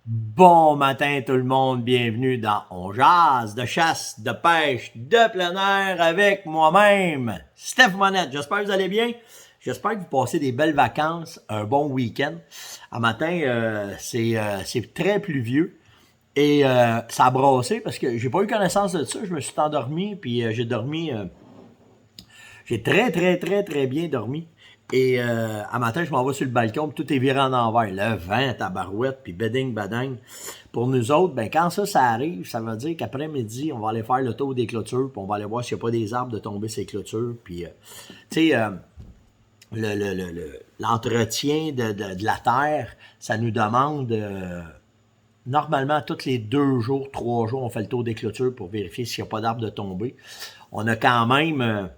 Bon matin tout le monde, bienvenue dans On jase de chasse, de pêche, de plein air avec moi-même, Steph Monette. J'espère que vous allez bien. J'espère que vous passez des belles vacances, un bon week-end. Un matin, c'est très pluvieux et ça a brassé parce que j'ai pas eu connaissance de ça. Je me suis endormi puis j'ai très bien dormi. Et à matin, je m'en vais sur le balcon, puis tout est viré en envers. Le vent, tabarouette, puis beding badang. Pour nous autres, ben quand ça arrive, ça veut dire qu'après-midi, on va aller faire le tour des clôtures, puis on va aller voir s'il n'y a pas des arbres de tomber ces clôtures. Puis, tu sais, l'entretien de la terre, ça nous demande normalement tous les 2 jours, 3 jours, on fait le tour des clôtures pour vérifier s'il n'y a pas d'arbres de tomber. On a quand même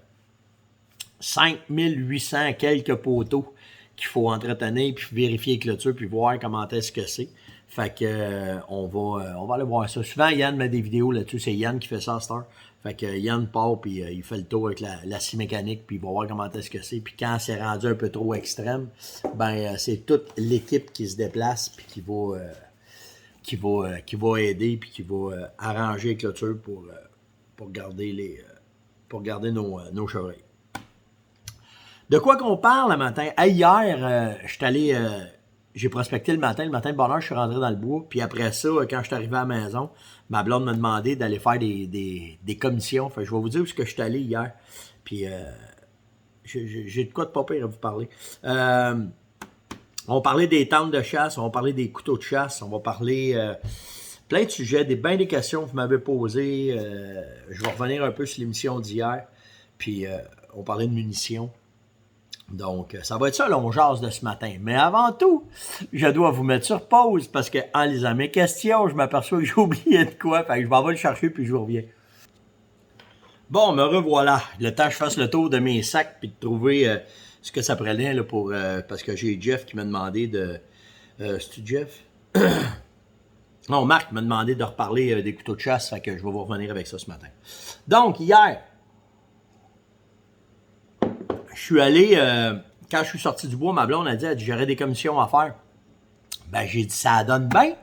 5800 quelques poteaux qu'il faut entretenir, puis vérifier les clôtures, puis voir comment est-ce que c'est. Fait que on va aller voir ça. Souvent, Yann met des vidéos là-dessus. C'est Yann qui fait ça à cette heure. Fait que Yann part, puis il fait le tour avec la scie mécanique, puis il va voir comment est-ce que c'est. Puis quand c'est rendu un peu trop extrême, ben c'est toute l'équipe qui se déplace, puis qui va aider, puis qui va arranger les clôtures pour garder nos chevreuils. De quoi qu'on parle le matin? Hey, hier, je suis allé, j'ai prospecté le matin. Le matin de bonne heure, je suis rentré dans le bois. Puis après ça, quand je suis arrivé à la maison, ma blonde m'a demandé d'aller faire des commissions. Fait que je vais vous dire où est-ce que je suis allé hier. Puis j'ai de quoi de pas pire à vous parler. On va parler des tentes de chasse, on va parler des couteaux de chasse, on va parler plein de sujets, bien des questions que vous m'avez posées. Je vais revenir un peu sur l'émission d'hier. Puis on parlait de munitions. Donc, ça va être ça, on jase de ce matin. Mais avant tout, je dois vous mettre sur pause parce que en lisant mes questions, je m'aperçois que j'ai oublié de quoi. Fait que je m'en vais le chercher puis je vous reviens. Bon, me revoilà. Le temps que je fasse le tour de mes sacs puis de trouver ce que ça prenait là, pour... parce que j'ai Jeff qui m'a demandé de... c'est-tu Jeff? Non, Marc m'a demandé de reparler des couteaux de chasse. Fait que je vais vous revenir avec ça ce matin. Donc, hier... Je suis allé, quand je suis sorti du bois, ma blonde a dit j'aurais des commissions à faire. Ben, j'ai dit, ça donne bien.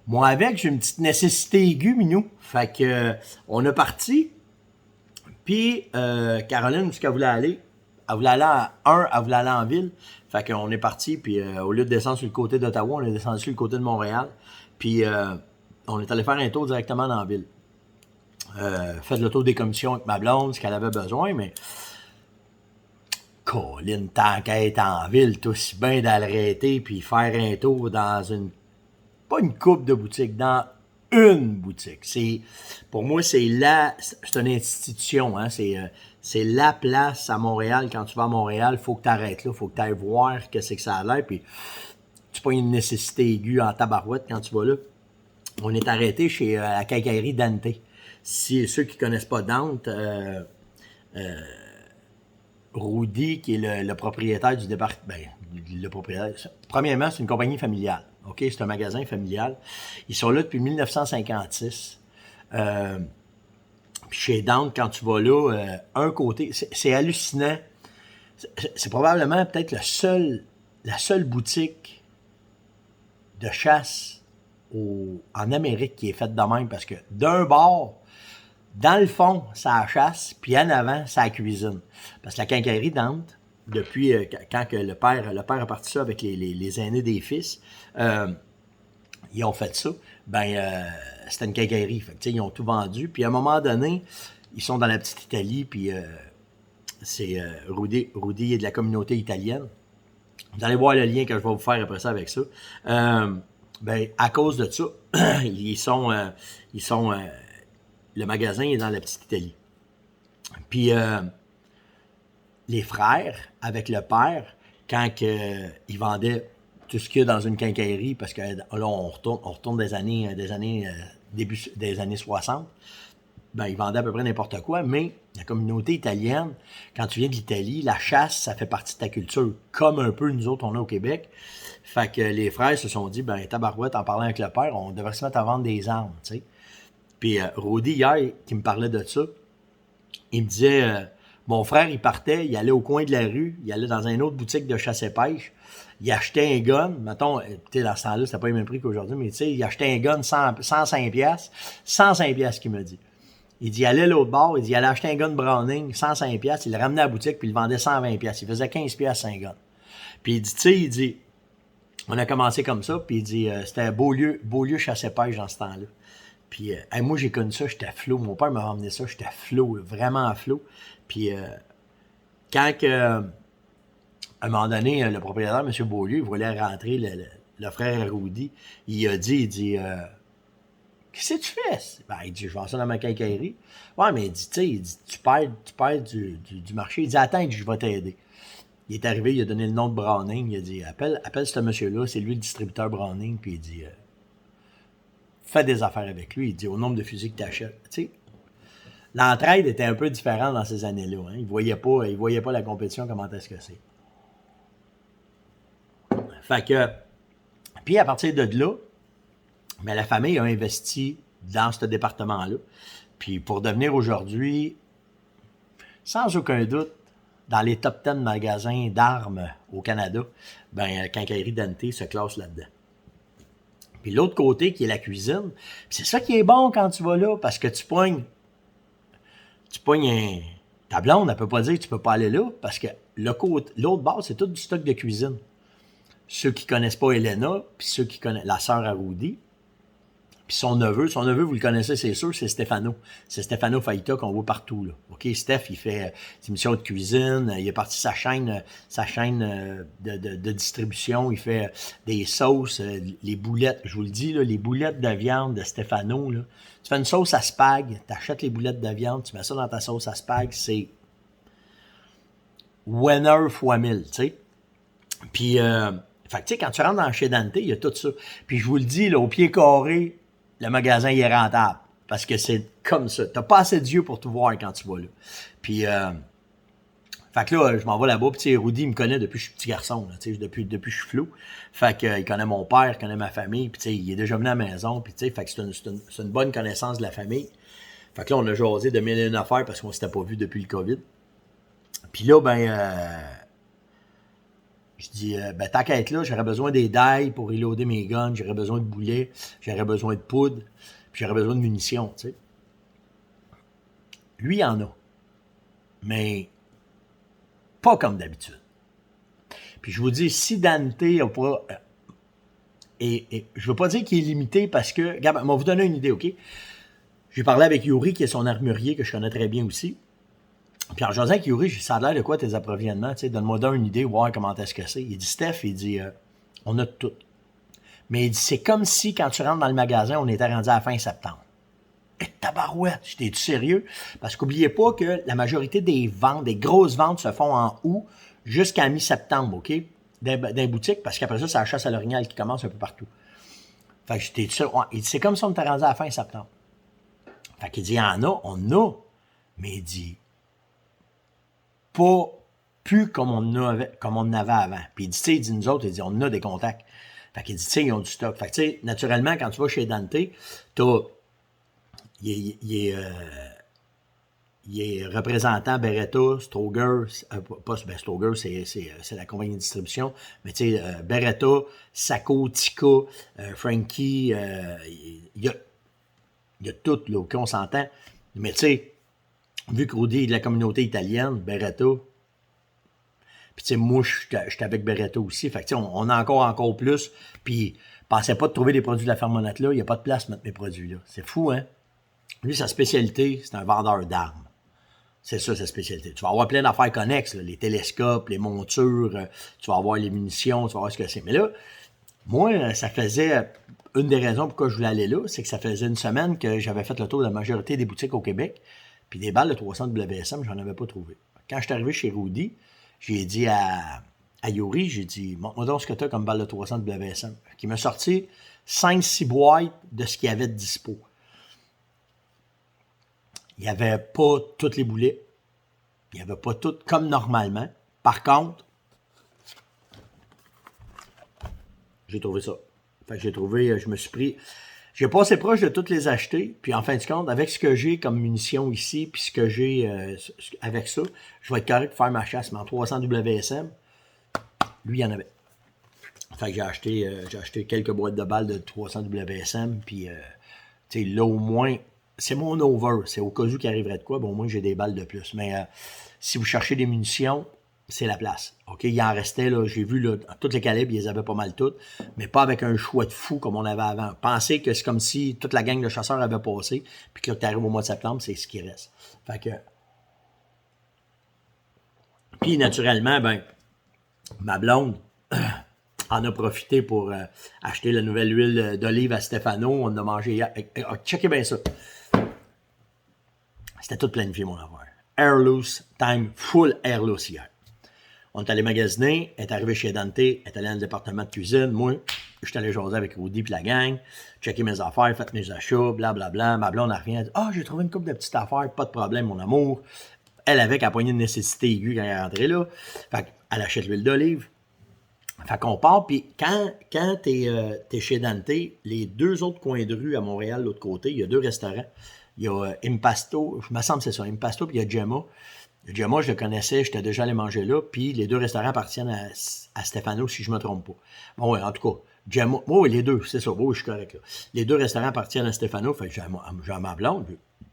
Moi, avec, j'ai une petite nécessité aiguë, Minou. Fait que, on a parti. Puis, Caroline, où est-ce qu'elle voulait aller? Elle voulait aller elle voulait aller en ville. Fait qu'on est parti, puis au lieu de descendre sur le côté d'Ottawa, on est descendu sur le côté de Montréal. Puis, on est allé faire un tour directement dans la ville. Fait le tour des commissions avec ma blonde, ce qu'elle avait besoin, mais... Colin, tant qu'à être en ville, tout aussi bien d'arrêter puis faire un tour dans pas une coupe de boutique, dans une boutique. Pour moi, c'est une institution, hein, c'est la place à Montréal. Quand tu vas à Montréal, il faut que tu arrêtes là, il faut que tu ailles voir qu'est-ce que ça a l'air, puis tu pas une nécessité aiguë en tabarouette quand tu vas là. On est arrêté chez la quincaillerie Dante. Si ceux qui connaissent pas Dante, Rudy, qui est le propriétaire du débarquement. Ben, le propriétaire. Premièrement, c'est une compagnie familiale. OK? C'est un magasin familial. Ils sont là depuis 1956. Puis chez Dante, quand tu vas là, un côté, c'est hallucinant. C'est probablement peut-être la seule boutique de chasse en Amérique qui est faite de même. Parce que d'un bord, dans le fond, c'est la chasse, puis en avant, c'est la cuisine. Parce que la quincaillerie Dante, depuis quand que le père a parti ça avec les aînés des fils, ils ont fait ça, c'était une quincaillerie. Fait que, ils ont tout vendu. Puis à un moment donné, ils sont dans la petite Italie, puis c'est Rudy est de la communauté italienne. Vous allez voir le lien que je vais vous faire après ça avec ça. À cause de ça, ils sont le magasin est dans la petite Italie. Puis les frères, avec le père, quand ils vendaient tout ce qu'il y a dans une quincaillerie, parce que là, on retourne début des années 60, ils vendaient à peu près n'importe quoi, mais la communauté italienne, quand tu viens de l'Italie, la chasse, ça fait partie de ta culture, comme un peu nous autres, on a au Québec. Fait que les frères se sont dit, tabarouette, en parlant avec le père, on devrait se mettre à vendre des armes, tu sais. Puis Rudy, hier, qui me parlait de ça, il me disait, mon frère, il partait, il allait au coin de la rue, il allait dans une autre boutique de chasse et pêche, il achetait un gun, mettons, tu sais, dans ce temps-là, c'était pas le même prix qu'aujourd'hui, mais tu sais, il achetait un gun 105 piastres, 105 piastres qu'il me dit. Il dit, il allait l'autre bord, il dit, il allait acheter un gun Browning, 105 piastres, il le ramenait à la boutique, puis il le vendait 120 piastres. Il faisait 15 piastres 5 guns. Puis il dit, tu sais, il dit, on a commencé comme ça, puis il dit, c'était Beaulieu chasse-pêche dans ce temps-là. Puis moi, j'ai connu ça, j'étais flou. Mon père m'a ramené ça, j'étais flou, vraiment flou. Puis quand à un moment donné, le propriétaire, M. Beaulieu, il voulait rentrer le frère Arroudi, il dit, qu'est-ce que tu fais? Ben, il dit, je vends ça dans ma quincaillerie. Ouais, mais il dit, tu sais, tu perds du marché. Il dit, attends, je vais t'aider. Il est arrivé, il a donné le nom de Browning, il a dit, appelle ce monsieur-là, c'est lui le distributeur Browning, puis il dit, fais des affaires avec lui. Il dit, au nombre de fusils que tu achètes. Tu sais, l'entraide était un peu différente dans ces années-là. Hein. Il voyait pas la compétition, comment est-ce que c'est. Fait que, puis à partir de là, mais la famille a investi dans ce département-là. Puis pour devenir aujourd'hui, sans aucun doute, dans les top 10 magasins d'armes au Canada, ben Quincaillerie Dante se classe là-dedans. Puis l'autre côté, qui est la cuisine, c'est ça qui est bon quand tu vas là, parce que tu pognes ta blonde, elle peut pas dire que tu peux pas aller là, parce que l'autre bord, c'est tout du stock de cuisine. Ceux qui connaissent pas Elena, puis ceux qui connaissent la sœur Arroudi, puis son neveu, vous le connaissez, c'est sûr, c'est Stefano. C'est Stefano Faita qu'on voit partout, là. OK, Steph, il fait des émissions de cuisine, il a parti sa chaîne de distribution, il fait des sauces, les boulettes, je vous le dis, là, les boulettes de viande de Stefano, là. Tu fais une sauce à spag, tu achètes les boulettes de viande, tu mets ça dans ta sauce à spag, c'est winner fois 1000, tu sais. Puis, fait que, tu sais, quand tu rentres dans chez Dante, il y a tout ça. Puis, je vous le dis, là, au pied carré, le magasin, il est rentable. Parce que c'est comme ça. T'as pas assez d'yeux pour tout voir quand tu vas là. Puis, fait que là, je m'en vais là-bas. Puis, tu sais, Rudy, il me connaît depuis que je suis petit garçon. Là, tu sais, depuis que je suis flou. Fait que, il connaît mon père, il connaît ma famille. Puis, tu sais, il est déjà venu à la maison. Puis, tu sais, fait que c'est une bonne connaissance de la famille. Fait que là, on a jasé de mille et une affaires parce qu'on s'était pas vu depuis le COVID. Puis là, je dis, tant qu'à être là, j'aurais besoin des dailles pour reloader mes guns, j'aurais besoin de boulets, j'aurais besoin de poudre, puis j'aurais besoin de munitions, tu sais. Lui, il en a. Mais pas comme d'habitude. Puis je vous dis, si Dante a pas... Et je veux pas dire qu'il est limité parce que... Regarde, on va vous donner une idée, OK? J'ai parlé avec Yuri, qui est son armurier, que je connais très bien aussi. Puis en jasant avec Yuri, j'ai dit, ça a l'air de quoi tes approvisionnements? Tu sais, donne-moi donc une idée, voir comment est-ce que c'est. Il dit, Steph, il dit, on a tout. Mais il dit, c'est comme si quand tu rentres dans le magasin, on était rendu à la fin septembre. Et tabarouette, j'étais-tu sérieux? Parce qu'oubliez pas que la majorité des ventes, des grosses ventes se font en août jusqu'à mi-septembre, OK? Dans les boutiques, parce qu'après ça, c'est la chasse à l'orignal qui commence un peu partout. Fait que j'étais sûr. Ouais, il dit, c'est comme si on était rendu à la fin septembre. Fait qu'il dit, il y en a, on a. Mais il dit, pas plus comme on en avait avant. Puis il dit, tu sais, il dit, nous autres, il dit, on a des contacts. Fait qu'il dit, tu sais, ils ont du stock. Fait que, tu sais, naturellement, quand tu vas chez Dante, il est représentant Beretta, Stoeger, Stoeger, c'est la compagnie de distribution, mais tu sais, Beretta, Sacco, Tika, Frankie, il y a tout, là, OK, on s'entend. Mais tu sais, vu que Rudy est de la communauté italienne, Beretta, puis tu sais, moi, je suis avec Beretta aussi, fait que tu sais, on a encore plus, puis pensez pas de trouver des produits de la Fermonette là, il n'y a pas de place pour mettre mes produits là. C'est fou, hein? Lui, sa spécialité, c'est un vendeur d'armes. C'est ça, sa spécialité. Tu vas avoir plein d'affaires connexes, là, les télescopes, les montures, tu vas avoir les munitions, tu vas voir ce que c'est. Mais là, moi, ça faisait... Une des raisons pourquoi je voulais aller là, c'est que ça faisait une semaine que j'avais fait le tour de la majorité des boutiques au Québec, puis des balles de 300 WSM, j'en avais pas trouvé. Quand je suis arrivé chez Rudy, j'ai dit à Yuri, j'ai dit, montre-moi donc ce que tu as comme balle de 300 WSM. Il m'a sorti 5-6 boîtes de ce qu'il y avait de dispo. Il n'y avait pas tous les boulets. Il n'y avait pas tout comme normalement. Par contre, j'ai trouvé ça. Fait que je me suis pris... J'ai passé proche de toutes les acheter, puis en fin de compte, avec ce que j'ai comme munitions ici, puis ce que j'ai avec ça, je vais être correct pour faire ma chasse. Mais en 300 WSM, lui, il y en avait. Fait que j'ai acheté quelques boîtes de balles de 300 WSM, puis, tu sais, là, au moins, c'est mon over. C'est au cas où qu'il arriverait de quoi, bon, au moins, j'ai des balles de plus. Mais si vous cherchez des munitions, c'est la place. OK? Il en restait, là, j'ai vu, là, tous les calibres, ils les avaient pas mal toutes, mais pas avec un choix de fou comme on avait avant. Pensez que c'est comme si toute la gang de chasseurs avait passé, puis que là, tu arrives au mois de septembre, c'est ce qui reste. Fait que... Puis, naturellement, ben, ma blonde en a profité pour acheter la nouvelle huile d'olive à Stefano. On a mangé hier. Checkez bien ça. C'était tout planifié, mon affaire. Airloose time, full airloose hier. On est allé magasiner, est arrivé chez Dante, est allé dans le département de cuisine. Moi, je suis allé jaser avec Rudy et la gang, checker mes affaires, fait mes achats, blablabla. Ma blonde n'a rien dit. Ah, j'ai trouvé une couple de petites affaires, pas de problème, mon amour. Elle avait qu'à poigner une nécessité aiguë quand elle est rentrée là. Fait qu'elle achète l'huile d'olive. Fait qu'on part, puis quand t'es chez Dante, les deux autres coins de rue à Montréal, de l'autre côté, il y a deux restaurants. Il y a Impasto, je me semble que c'est ça, Impasto, puis il y a Gemma. Gemma, je le connaissais, j'étais déjà allé manger là, puis les deux restaurants appartiennent à Stefano, si je ne me trompe pas. Bon, ouais, en tout cas, Gemma, oui, les deux, c'est ça, oui, je suis correct, là. Les deux restaurants appartiennent à Stefano, fait que j'ai ma blonde,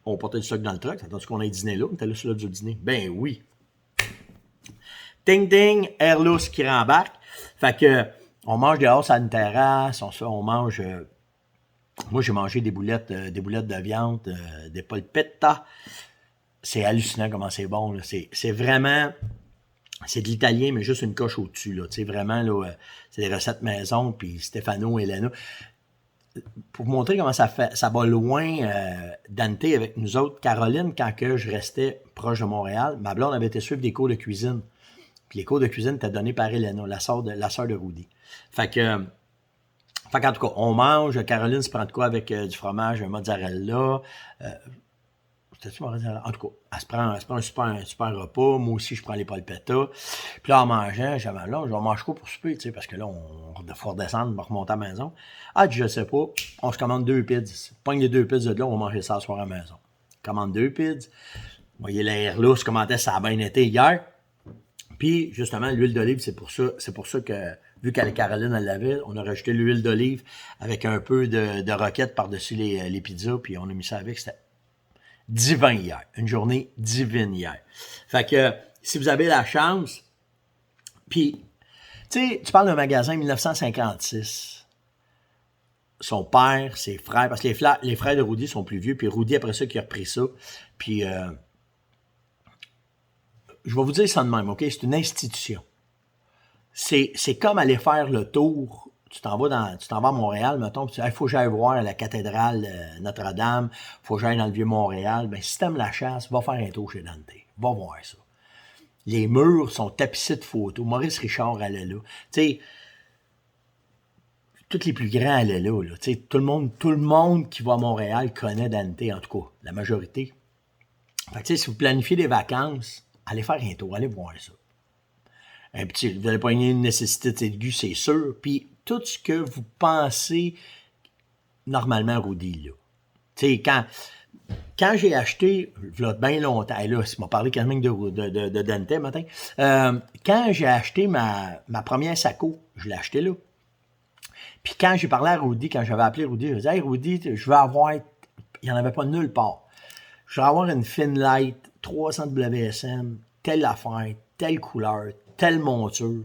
on portait du stock dans le truck, attendu qu'on ait dîner là, on était là sur le du dîner. Ben oui. Ting ting, Airloose qui rembarque. Fait que, on mange dehors sur une terrasse, on mange... moi, j'ai mangé des boulettes de viande, des polpetta. C'est hallucinant comment c'est bon, là. C'est vraiment... C'est de l'italien, mais juste une coche au-dessus, là. Tu sais, vraiment, là, c'est des recettes maison, puis Stefano, Elena. Pour vous montrer comment ça va loin, Dante avec nous autres. Caroline, quand que je restais proche de Montréal, ma blonde avait été suivre des cours de cuisine. Puis les cours de cuisine étaient donnés par Elena, la sœur de Rudy. Fait qu'en tout cas, on mange. Caroline se prend de quoi avec du fromage, un mozzarella. C'était-tu mozzarella? En tout cas, elle se prend un super repas. Moi aussi, je prends les polpetta. Puis là, en mangeant, j'avais là, je vais manger quoi pour souper, tu sais, parce que là, il faut redescendre, on va remonter à la maison. Ah, je sais pas. On se commande 2 pizzas. Pogne les 2 pizzas de là, on va manger ça ce soir à la maison. Commande 2 pizzas. Vous voyez l'air lousse, comment ça a bien été hier. Puis, justement, l'huile d'olive, c'est pour ça que, vu qu'à la Caroline, elle l'avait, on a rajouté l'huile d'olive avec un peu de roquette par-dessus les pizzas, puis on a mis ça avec. C'était divin hier. Une journée divine hier. Fait que, si vous avez la chance, puis, tu sais, tu parles d'un magasin 1956. Son père, ses frères, parce que les frères de Rudy sont plus vieux, puis Rudy, après ça, qui a repris ça. Puis, je vais vous dire ça de même, OK? C'est une institution. C'est comme aller faire le tour. Tu t'en vas à Montréal, mettons, puis tu dis, il faut que j'aille voir la cathédrale Notre-Dame, il faut que j'aille dans le Vieux-Montréal. Ben, si t'aimes la chasse, va faire un tour chez Dante. Va voir ça. Les murs sont tapissés de photos. Maurice Richard allait là. Tu sais, tous les plus grands allaient là. Tu sais, tout le monde qui va à Montréal connaît Dante, en tout cas, la majorité. Fait que, tu sais, si vous planifiez des vacances, allez faire un tour, allez voir ça. Un petit, vous allez pogner une nécessité aiguë, c'est sûr. Puis tout ce que vous pensez normalement, Rudy, là. Tu sais, quand j'ai acheté, il y a bien longtemps, là, ça m'a parlé quand même de Dante matin. Quand j'ai acheté ma première saco, je l'ai acheté là. Puis quand j'ai parlé à Rudy, quand j'avais appelé Rudy, je disais, hey Rudy, je veux avoir, il n'y en avait pas nulle part. Je veux avoir une Finlight 300 WSM, telle affaire, telle couleur, telle monture.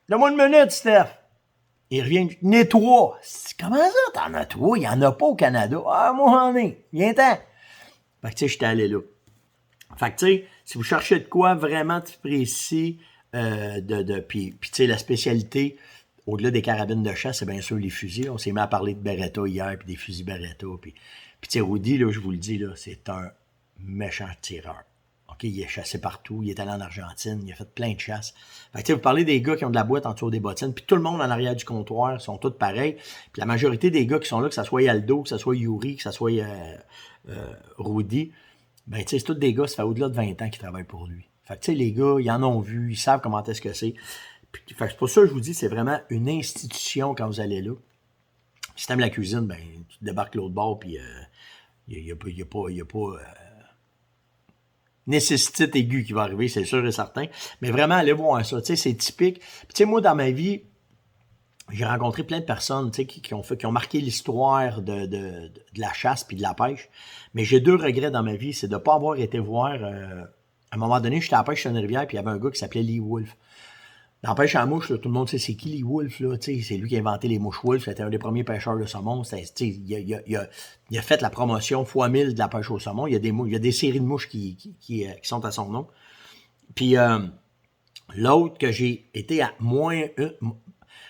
Donne-moi une minute, Steph. Il revient, nettoie. Comment ça, t'en as toi? Il n'y en a pas au Canada. Ah, moi, j'en ai. Viens-t'en. Fait que, tu sais, j'étais allé là. Fait que, tu sais, si vous cherchez de quoi vraiment précis, puis tu sais, la spécialité, au-delà des carabines de chasse, c'est bien sûr les fusils. On s'est mis à parler de Beretta hier, puis des fusils Beretta. Puis tu sais, Rudy, là, je vous le dis, là, c'est un méchant tireur. OK, il est chassé partout, il est allé en Argentine, il a fait plein de chasses. Fait que, vous parlez des gars qui ont de la boîte en dessous des bottines, puis tout le monde en arrière du comptoir sont tous pareils. Puis la majorité des gars qui sont là, que ce soit Aldo, que ce soit Yuri, que ce soit Rudy, ben tu sais, c'est tous des gars, ça fait au-delà de 20 ans qu'ils travaillent pour lui. Fait que tu sais, les gars, ils en ont vu, ils savent comment est-ce que c'est. Puis, fait que c'est pour ça que je vous dis, c'est vraiment une institution quand vous allez là. Si t'aimes la cuisine, ben tu débarques l'autre bord, puis il n'y a pas nécessitite aiguë qui va arriver, c'est sûr et certain. Mais vraiment, allez voir ça. Tu sais, c'est typique. Puis, tu sais, moi, dans ma vie, j'ai rencontré plein de personnes, tu sais, qui ont marqué l'histoire de la chasse puis de la pêche. Mais j'ai 2 regrets dans ma vie. C'est de ne pas avoir été voir... à un moment donné, j'étais à la pêche sur une rivière, puis il y avait un gars qui s'appelait Lee Wolf. Dans la pêche à la mouche, là, tout le monde sait c'est qui Lee Wolf, là, c'est lui qui a inventé les mouches Wolf, c'était un des premiers pêcheurs de saumon. Il a fait la promotion fois 1000 de la pêche au saumon. Il y a des séries de mouches qui sont à son nom. Puis l'autre que j'ai été à moins 1,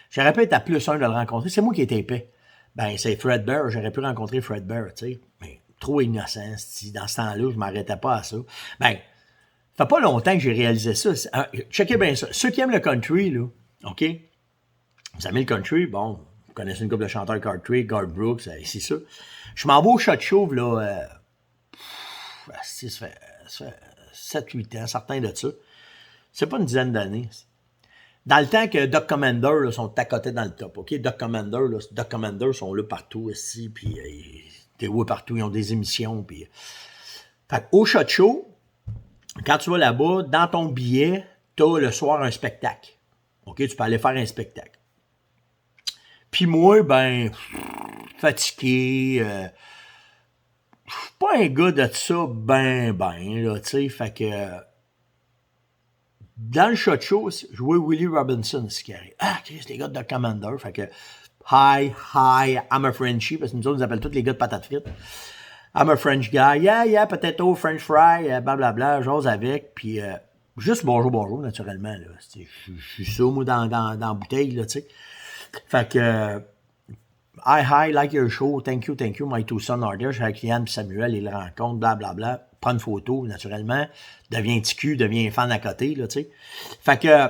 j'aurais pu être à plus 1 de le rencontrer, c'est moi qui étais épais. Ben, c'est Fred Bear, j'aurais pu rencontrer Fred Bear, tu sais. Mais trop innocent, dans ce temps-là, je m'arrêtais pas à ça. Ben, ça fait pas longtemps que j'ai réalisé ça. Checkez bien ça. Ceux qui aiment le country, là, OK? Vous aimez le country? Bon, vous connaissez une couple de chanteurs country, Garth Brooks, c'est ça. Je m'en vais au Shot Chauve, là, ça fait 7-8 ans, certains de ça. C'est pas une dizaine d'années. Dans le temps que Doc Commander là, sont à côté dans le top, OK? Doc Commander sont là partout ici, puis t'es où partout, ils ont des émissions, puis... Fait au Shot Show, quand tu vas là-bas, dans ton billet, t'as le soir un spectacle. OK? Tu peux aller faire un spectacle. Puis moi, ben, fatigué, je suis pas un gars de ça là, tu sais, fait que... dans le Shot Show, je vois Willie Robinson, ce qui arrive. Ah, Chris, les gars de Commander, fait que... Hi, I'm a Frenchie, parce que nous autres, nous appellent tous les gars de patates frites. I'm a French guy, yeah, potato, French fry, blablabla, j'ose avec, puis juste bonjour, naturellement, là. Je suis ça, moi, dans la bouteille, là, tu sais. Fait que, hi, like your show, thank you, my two sons are there, je suis avec Yann et Samuel, ils le rencontrent, blablabla, prend une photo, naturellement, devient TQ, devient fan à côté, là, tu sais. Fait que,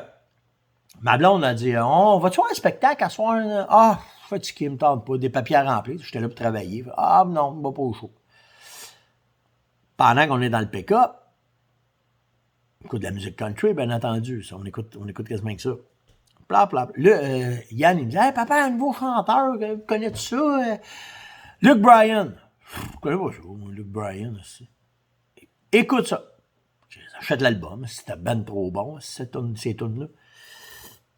ma blonde a dit, on va-tu voir un spectacle à soir? Ah, fatigué, me tente pas, des papiers à remplir, j'étais là pour travailler. Ah, non, on va pas au show. Pendant qu'on est dans le pick-up, on écoute de la musique country, bien entendu. Ça, on écoute quasiment que ça. Là, Yann, il me dit, hey, papa, un nouveau chanteur, connais-tu ça? Luke Bryan. Je connais pas ça, moi, Luke Bryan aussi. Écoute ça. J'achète l'album, c'était ben trop bon, ces tunes-là.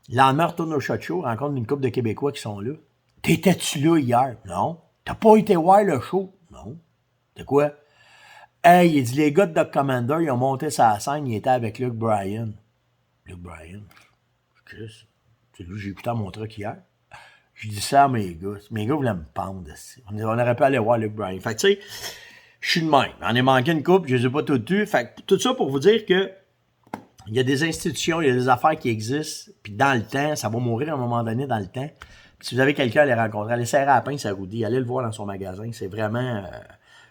Le lendemain, retourne au Shot Show, rencontre une couple de Québécois qui sont là. T'étais-tu là hier? Non. T'as pas été voir le show? Non. C'est quoi? Hey, il dit, les gars de Doc Commander, ils ont monté sa scène, ils étaient avec Luke Bryan. Luke Bryan? Chris, c'est lui que j'ai écouté à mon truc hier. Je dis ça à mes gars. Mes gars voulaient me pendre. On aurait pu aller voir Luke Bryan. Fait que, tu sais, je suis de même. On est manqué une coupe, je les ai pas toutes tues. Fait que, tout ça pour vous dire que il y a des institutions, il y a des affaires qui existent, puis dans le temps, ça va mourir à un moment donné dans le temps. Puis si vous avez quelqu'un à les rencontrer, allez serrer à la pince à Rudy, allez le voir dans son magasin. C'est vraiment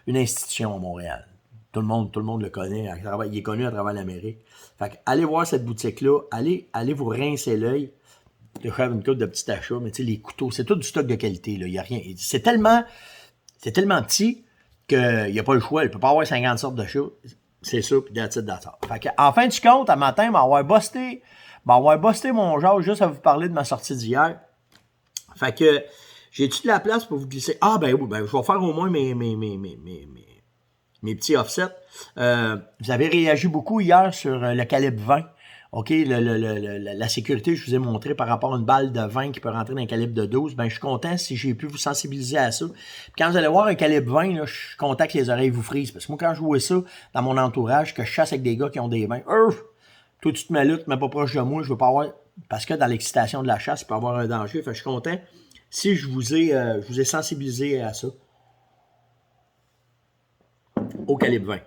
une institution à Montréal. Tout le monde le connaît. Il est connu à travers l'Amérique. Fait que, allez voir cette boutique-là. Allez vous rincer l'œil. De faire une coupe de petits achats. Mais tu sais, les couteaux, c'est tout du stock de qualité. Là. Il y a rien. C'est tellement petit qu'il n'y a pas le choix. Il ne peut pas avoir 50 sortes de choses. C'est ça, puis that's it. Fait que, en fin du compte, à matin, m'avoir busté mon genre juste à vous parler de ma sortie d'hier. Fait que, j'ai-tu de la place pour vous glisser? Ah, ben oui, ben, je vais faire au moins mes petits offsets. Vous avez réagi beaucoup hier sur le calibre 20. OK, la sécurité, je vous ai montré par rapport à une balle de 20 qui peut rentrer dans un calibre de 12. Ben, je suis content si j'ai pu vous sensibiliser à ça. Puis quand vous allez voir un calibre 20, là, je suis content que les oreilles vous frisent. Parce que moi, quand je vois ça dans mon entourage, que je chasse avec des gars qui ont des 20, toi, tu te mets là, tu te mets pas proche de moi, je veux pas avoir... Parce que dans l'excitation de la chasse, il peut y avoir un danger. Fait que je suis content si je vous ai sensibilisé à ça. Au calibre 20.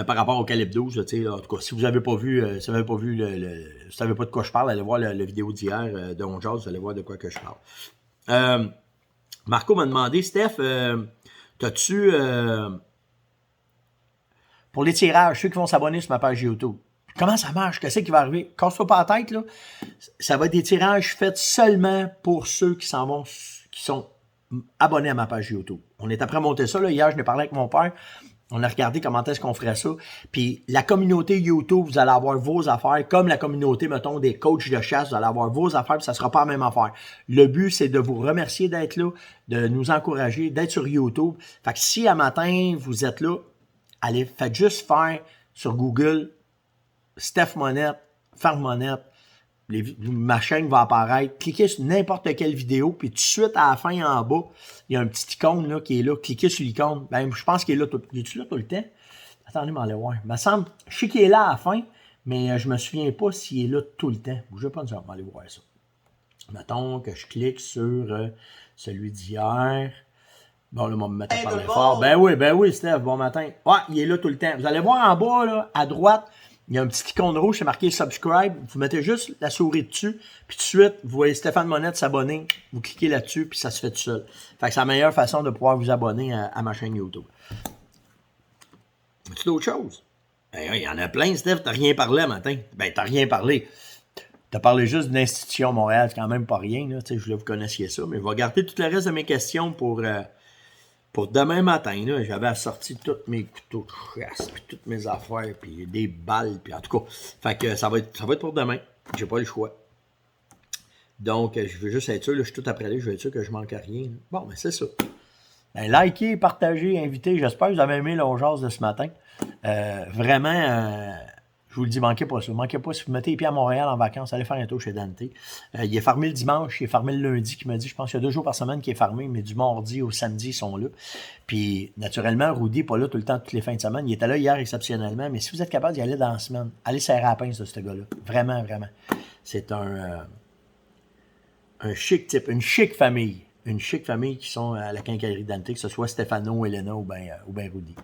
Par rapport au calibre 12, en tout cas, si vous n'avez pas vu, si vous savez pas de quoi je parle, allez voir la vidéo d'hier de On Jase, vous allez voir de quoi que je parle. Marco m'a demandé, Steph, t'as-tu, pour les tirages, ceux qui vont s'abonner sur ma page YouTube, comment ça marche? Qu'est-ce qui va arriver? Casse-toi pas la tête, là. Ça va être des tirages faits seulement pour ceux qui sont abonnés à ma page YouTube. On est après monter ça, là. Hier, je n'ai parlé avec mon père. On a regardé comment est-ce qu'on ferait ça. Puis la communauté YouTube, vous allez avoir vos affaires. Comme la communauté, mettons, des coachs de chasse, vous allez avoir vos affaires, puis ça ne sera pas la même affaire. Le but, c'est de vous remercier d'être là, de nous encourager, d'être sur YouTube. Fait que si à matin, vous êtes là, allez, faites juste faire sur Google, Steph Monette, Ferme Monette, ma chaîne va apparaître. Cliquez sur n'importe quelle vidéo, puis tout de suite, à la fin, en bas, il y a un petit icône là, qui est là. Cliquez sur l'icône. Ben, je pense qu'il est là. Il est-tu là tout le temps? Attendez, m'en aller voir. Il me semble, je sais qu'il est là à la fin, mais je me souviens pas s'il est là tout le temps. Bougez pas, je vais aller voir ça. Mettons que je clique sur celui d'hier. Bon, là, on va me mettre à parler fort. Ben oui, Steph, bon matin. Ouais, il est là tout le temps. Vous allez voir en bas, là, à droite, il y a un petit icône rouge, c'est marqué subscribe. Vous mettez juste la souris dessus, puis tout de suite, vous voyez Stéphane Monette s'abonner. Vous cliquez là-dessus, puis ça se fait tout seul. Fait que c'est la meilleure façon de pouvoir vous abonner à ma chaîne YouTube. As-tu d'autres choses? Ben, il y en a plein, Steph. T'as rien parlé le matin. Ben, t'as rien parlé. T'as parlé juste d'une institution Montréal, c'est quand même pas rien. Là. Je voulais que vous connaissiez ça, mais je vais garder tout le reste de mes questions pour demain matin. J'avais sorti tous mes couteaux de chasse, puis toutes mes affaires, puis des balles, puis en tout cas. Fait que ça va être pour demain. J'ai pas le choix. Donc, je veux juste être sûr, là, je suis tout après aller, je veux être sûr que je manque à rien. Là. Bon, ben c'est ça. Ben, likez, partagez, invitez. J'espère que vous avez aimé l'ongeance de ce matin. Vraiment, je vous le dis, manquez pas ça. Manquez pas, si vous mettez les pieds à Montréal en vacances, allez faire un tour chez Dante. Il est fermé le dimanche, il est fermé le lundi, qui m'a dit, je pense qu'il y a 2 jours par semaine qui est fermé, mais du mardi au samedi, ils sont là. Puis, naturellement, Rudy n'est pas là tout le temps, toutes les fins de semaine. Il était là hier exceptionnellement, mais si vous êtes capable d'y aller dans la semaine, allez serrer la pince de ce gars-là. Vraiment, vraiment. C'est un chic type, une chic famille. Une chic famille qui sont à la quincaillerie Dante, que ce soit Stéphano, Elena ou ben Rudy.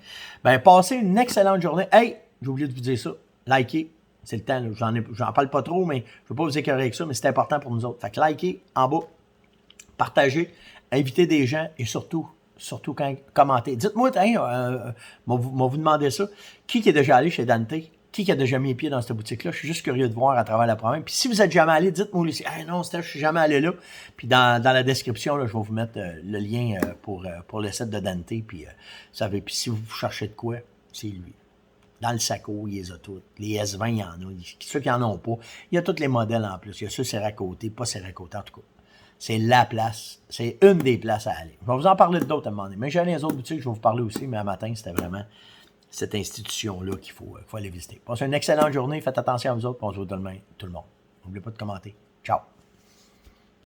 Ben, passez une excellente journée. Hey, j'ai oublié de vous dire ça. Likez. C'est le temps. J'en parle pas trop, mais je ne veux pas vous écœurer avec ça, mais c'est important pour nous autres. Fait que likez en bas. Partagez. Invitez des gens et surtout quand commentez. Dites-moi, vous demander ça. Qui est déjà allé chez Dante? Qui a déjà mis les pieds dans cette boutique-là? Je suis juste curieux de voir à travers la province. Puis si vous êtes jamais allé, dites-moi aussi. Hey, non, Steph, je suis jamais allé là. Puis dans la description, là, je vais vous mettre le lien pour le site de Dante. Puis, vous savez, puis si vous cherchez de quoi, c'est lui. Dans le saco, il les a toutes. Les S20, il y en a. Ceux qui n'en ont pas, il y a tous les modèles en plus. Il y a ceux serracotés, pas serracotés, en tout cas. C'est la place. C'est une des places à aller. Je vais vous en parler d'autres à un moment donné. Mais j'ai les autres boutiques, je vais vous parler aussi. Mais à matin, c'était vraiment cette institution-là qu'il faut aller visiter. Passez une excellente journée. Faites attention à vous autres. On se voit demain, tout le monde. N'oubliez pas de commenter. Ciao.